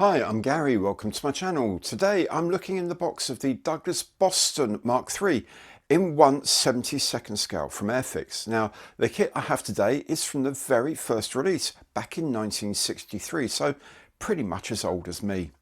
Hi, I'm Gary, welcome to my channel. Today I'm looking in the box of the Douglas Boston Mark III in 1/72nd scale from Airfix. Now the kit I have today is from the very first release back in 1963, so pretty much as old as me.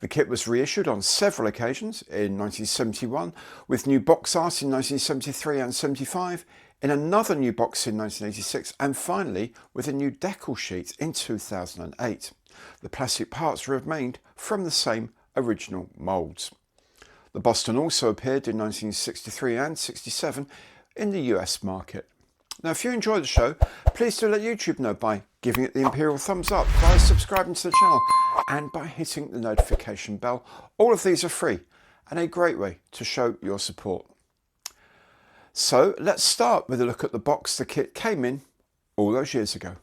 The kit was reissued on several occasions in 1971, with new box art in 1973 and 75, in another new box in 1986, and finally with a new decal sheet in 2008. The plastic parts remained from the same original moulds. The Boston also appeared in 1963 and 67 in the US market. Now if you enjoy the show, please do let YouTube know by giving it the imperial thumbs up, by subscribing to the channel and by hitting the notification bell. All of these are free and a great way to show your support. So let's start with a look at the box the kit came in all those years ago.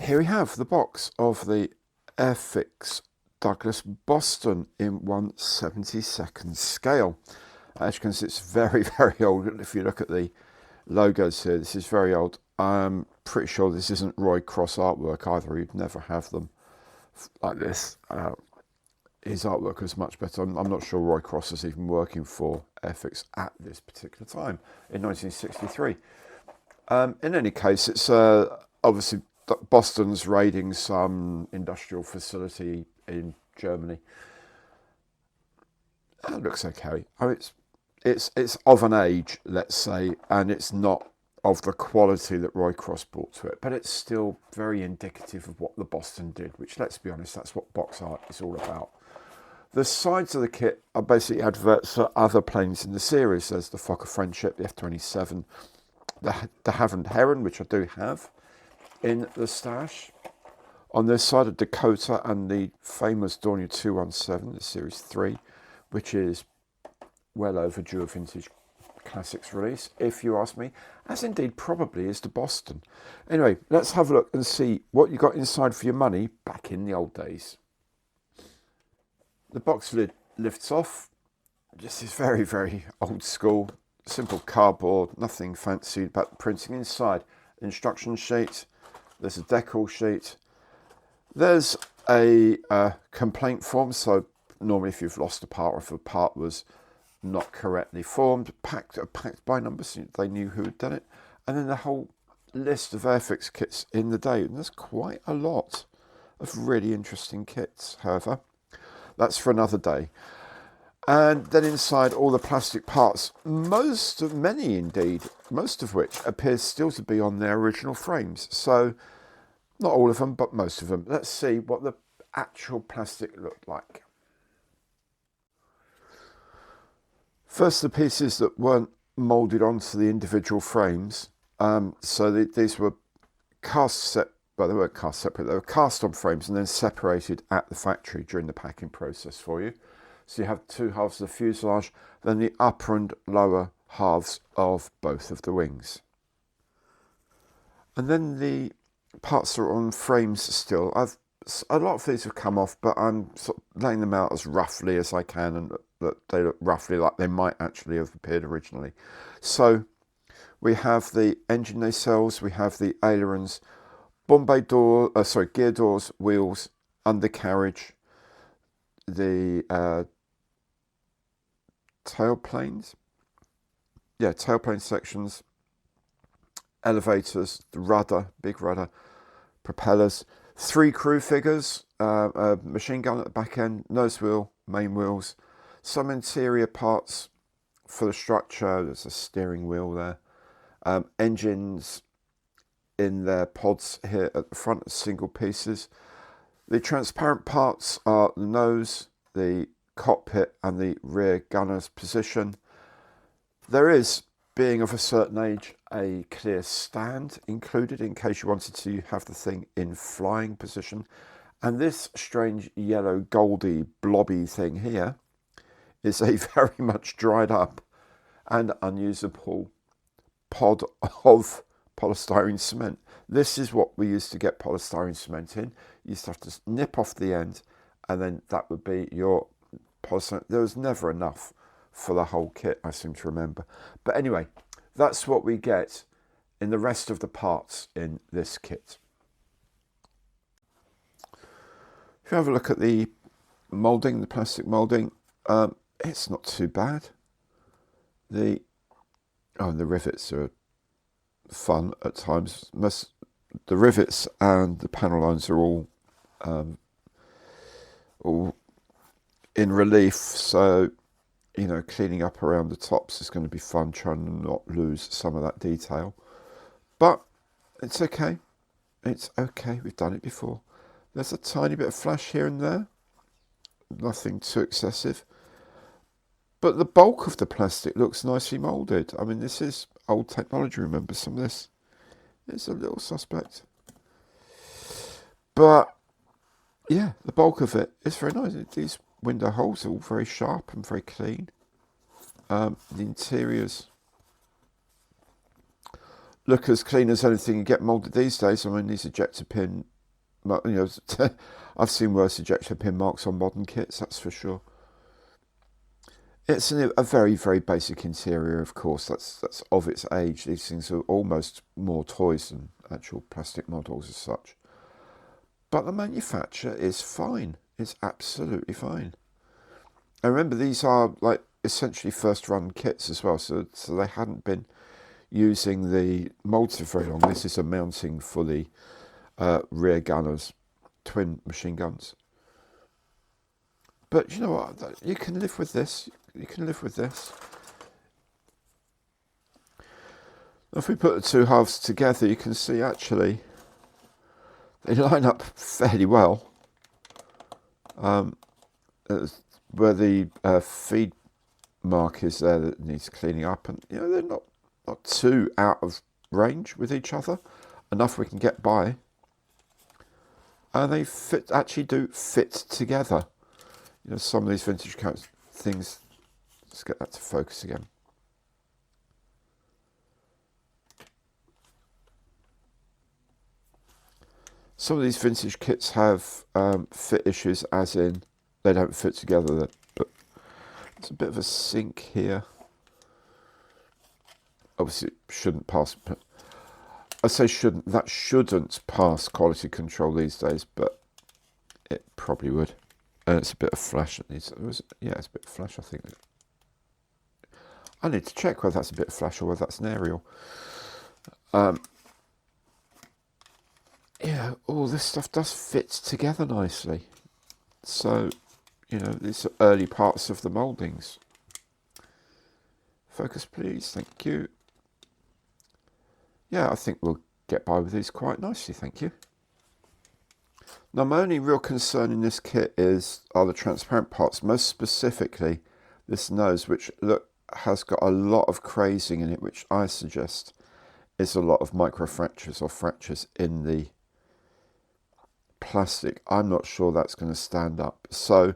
Here we have the box of the Airfix Douglas Boston in 1/72nd scale. As you can see, it's very, very old. If you look at the logos here, this is very old. I'm pretty sure this isn't Roy Cross artwork either. You'd never have them like this. His artwork was much better. I'm not sure Roy Cross was even working for Airfix at this particular time in 1963. In any case, it's obviously Boston's raiding some industrial facility in Germany. It looks okay. I mean, it's of an age, let's say, and it's not of the quality that Roy Cross brought to it, but it's still very indicative of what the Boston did, which, let's be honest, that's what box art is all about. The sides of the kit are basically adverts for other planes in the series. There's the Fokker Friendship, the F-27, the de Havilland Heron, which I do have in the stash. On this side, a Dakota and the famous Dornier 217, the Series 3, which is well overdue a vintage classics release, if you ask me, as indeed probably is the Boston. Anyway, let's have a look and see what you got inside for your money back in the old days. The box lid lifts off. This is very, very old school, simple cardboard, nothing fancy about the printing inside. Instruction sheet. There's a decal sheet. There's a complaint form, so normally if you've lost a part or if a part was not correctly formed, packed by numbers, so they knew who had done it. And then the whole list of Airfix kits in the day. And there's quite a lot of really interesting kits, however. That's for another day. And then inside, all the plastic parts, most of which appears still to be on their original frames. So not all of them, but most of them. Let's see what the actual plastic looked like. First, the pieces that weren't moulded onto the individual frames. These were they weren't cast separate, they were cast on frames and then separated at the factory during the packing process for you. So you have two halves of the fuselage, then the upper and lower halves of both of the wings. And then the parts that are on frames still. A lot of these have come off, but I'm sort of laying them out as roughly as I can, and that they look roughly like they might actually have appeared originally. So we have the engine nacelles, we have the ailerons, gear doors, wheels, undercarriage, the tailplanes, tailplane sections, elevators, the rudder, big rudder, propellers, 3 crew figures, a machine gun at the back end, nose wheel, main wheels, some interior parts for the structure. There's a steering wheel there, engines in their pods here at the front, single pieces. The transparent parts are the nose, the cockpit and the rear gunner's position. There is, being of a certain age, a clear stand included in case you wanted to have the thing in flying position. And this strange yellow goldy blobby thing here is a very much dried up and unusable pod of polystyrene cement. This is what we used to get polystyrene cement in. You used to have to nip off the end and then that would be your polystyrene. There was never enough for the whole kit, I seem to remember. But anyway, that's what we get in the rest of the parts in this kit. If you have a look at the moulding, the plastic moulding, it's not too bad. The rivets are fun at times. The rivets and the panel lines are all in relief, so cleaning up around the tops is going to be fun, trying to not lose some of that detail. But it's okay. It's okay. We've done it before. There's a tiny bit of flash here and there. Nothing too excessive. But the bulk of the plastic looks nicely moulded. I mean, this is old technology, remember. Some of this is a little suspect. But, yeah, the bulk of it is very nice. These window holes are all very sharp and very clean. The interiors look as clean as anything you get moulded these days. I mean, these ejector pin, I've seen worse ejector pin marks on modern kits, that's for sure. It's a very, very basic interior, of course. That's of its age. These things are almost more toys than actual plastic models as such. But the manufacture is fine. It's absolutely fine. And remember, these are like essentially first run kits as well, so they hadn't been using the moulds for very long. This is a mounting for the rear gunners, twin machine guns. But you know what? You can live with this. You can live with this. If we put the two halves together, you can see actually they line up fairly well. Where the feed mark is there that needs cleaning up, and they're not too out of range with each other. Enough we can get by. And they actually do fit together. Some of these vintage things. Let's get that to focus again. Some of these vintage kits have fit issues, as in they don't fit together. But it's a bit of a sink here. Obviously, it shouldn't pass. I say shouldn't. That shouldn't pass quality control these days, but it probably would. And it's a bit of flash. It's a bit of flash, I think. I need to check whether that's a bit of flash or whether that's an aerial. All this stuff does fit together nicely. So, these are early parts of the mouldings. Focus, please. Thank you. Yeah, I think we'll get by with these quite nicely. Thank you. Now, my only real concern in this kit are the transparent parts, most specifically this nose, which has got a lot of crazing in it, which I suggest is a lot of micro fractures or fractures in the plastic. I'm not sure that's going to stand up. So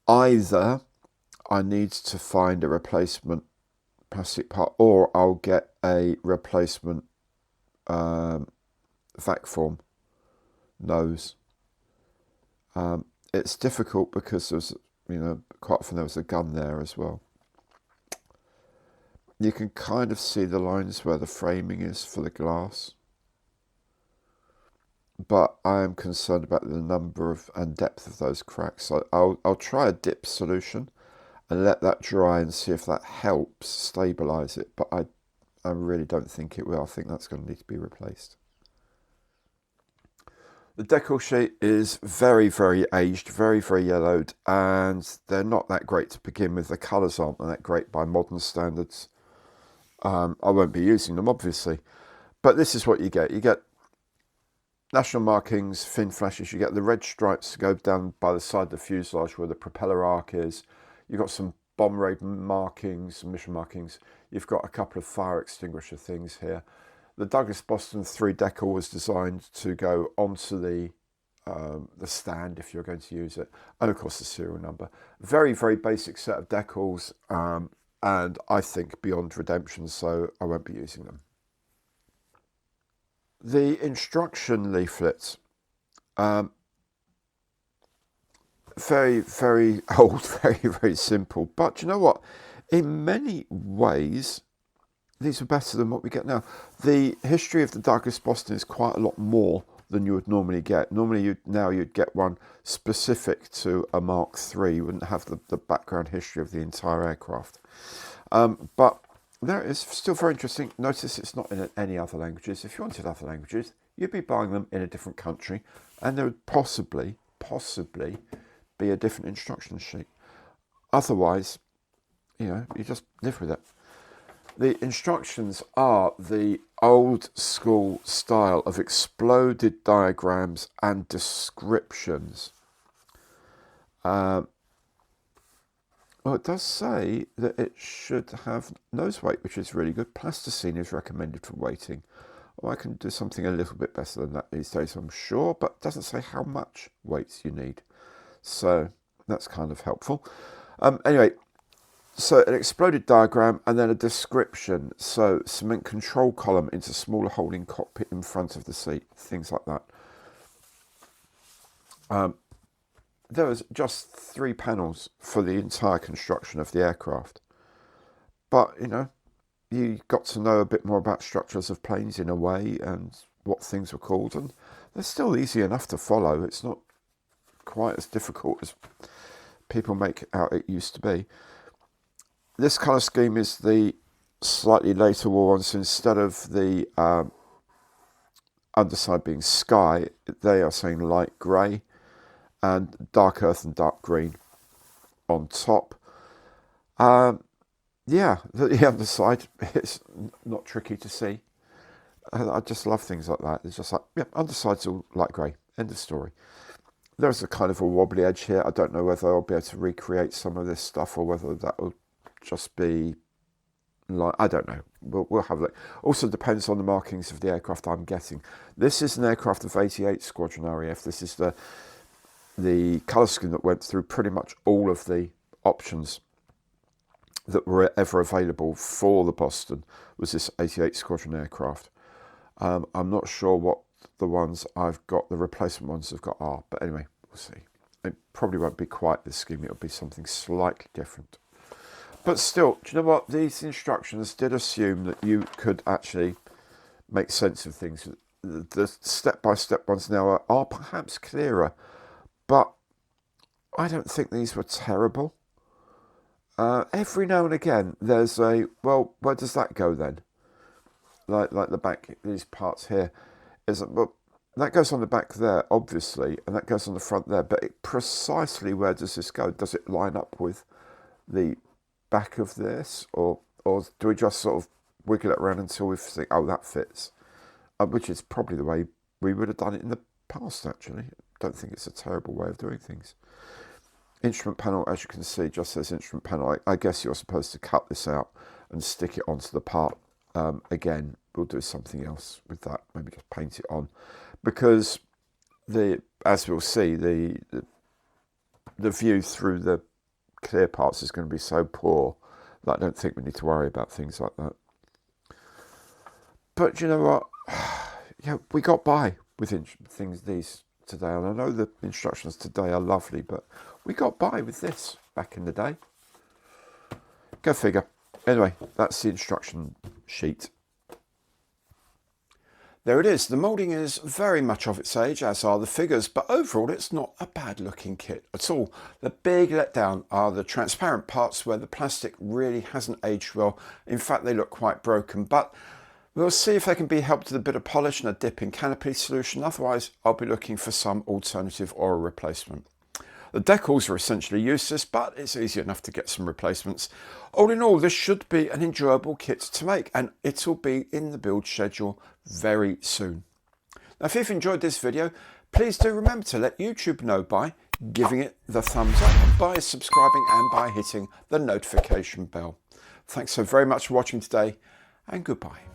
either I need to find a replacement plastic part, or I'll get a replacement vac form nose. It's difficult because there's, quite often there was a gun there as well. You can kind of see the lines where the framing is for the glass, but I am concerned about the number and depth of those cracks. So I'll try a dip solution and let that dry and see if that helps stabilize it, but I really don't think it will. I think that's going to need to be replaced. The decal sheet is very, very aged, very, very yellowed, and they're not that great to begin with. The colours aren't that great by modern standards. I won't be using them, obviously, but this is what you get. You get national markings, fin flashes. You get the red stripes to go down by the side of the fuselage where the propeller arc is. You've got some bomb raid markings, some mission markings. You've got a couple of fire extinguisher things here. The Douglas Boston 3 decal was designed to go onto the stand if you're going to use it, and of course the serial number. Very, very basic set of decals, and I think beyond redemption, so I won't be using them. The instruction leaflets, very, very old, very, very simple. But you know what? In many ways, these are better than what we get now. The history of the Douglas Boston is quite a lot more than you would normally get. Normally you'd get one specific to a Mark III. You wouldn't have the background history of the entire aircraft. But there it is, still very interesting. Notice it's not in any other languages. If you wanted other languages, you'd be buying them in a different country, and there would possibly be a different instruction sheet. Otherwise, you just live with it. The instructions are the old school style of exploded diagrams and descriptions. Well, it does say that it should have nose weight, which is really good. Plasticine is recommended for weighting. Oh, I can do something a little bit better than that these days, I'm sure, but it doesn't say how much weights you need. So that's kind of helpful. Anyway, so an exploded diagram and then a description. So cement control column into smaller holding cockpit in front of the seat, things like that. There was just 3 panels for the entire construction of the aircraft. But, you got to know a bit more about structures of planes in a way and what things were called. And they're still easy enough to follow. It's not quite as difficult as people make out it used to be. This colour scheme is the slightly later one, so instead of the underside being sky, they are saying light grey, and dark earth and dark green on top. Yeah, the underside is not tricky to see. I just love things like that. It's just like, yeah, underside's all light grey, end of story. There's a kind of a wobbly edge here. I don't know whether I'll be able to recreate some of this stuff or whether that will just be like, I don't know. We'll have a look. Also depends on the markings of the aircraft I'm getting. This is an aircraft of 88 Squadron RAF. This is the colour scheme that went through pretty much all of the options that were ever available for the Boston, was this 88 Squadron aircraft. I'm not sure what the ones I've got, the replacement ones I've got are, but anyway, we'll see. It probably won't be quite this scheme, it'll be something slightly different. But still, do you know what? These instructions did assume that you could actually make sense of things. The step-by-step ones now are perhaps clearer, but I don't think these were terrible. Every now and again, there's a, well, where does that go then? Like the back, these parts here, well, that goes on the back there, obviously, and that goes on the front there, but precisely where does this go? Does it line up with the back of this, or do we just sort of wiggle it around until we think, oh, that fits? Which is probably the way we would have done it in the past, actually. I don't think it's a terrible way of doing things. Instrument panel, as you can see, just says instrument panel. I guess you're supposed to cut this out and stick it onto the part. Again, we'll do something else with that, maybe just paint it on, because as we'll see, the view through the clear parts is going to be so poor that I don't think we need to worry about things like that. But you know what? Yeah, we got by with these today, and I know the instructions today are lovely, but we got by with this back in the day. Go figure. Anyway, that's the instruction sheet. There it is. The moulding is very much of its age, as are the figures, but overall it's not a bad looking kit at all. The big letdown are the transparent parts where the plastic really hasn't aged well. In fact, they look quite broken, but we'll see if they can be helped with a bit of polish and a dip in canopy solution. Otherwise, I'll be looking for some alternative or a replacement. The decals are essentially useless, but it's easy enough to get some replacements. All in all, this should be an enjoyable kit to make, and it'll be in the build schedule very soon. Now, if you've enjoyed this video, please do remember to let YouTube know by giving it the thumbs up, by subscribing, and by hitting the notification bell. Thanks so very much for watching today, and goodbye.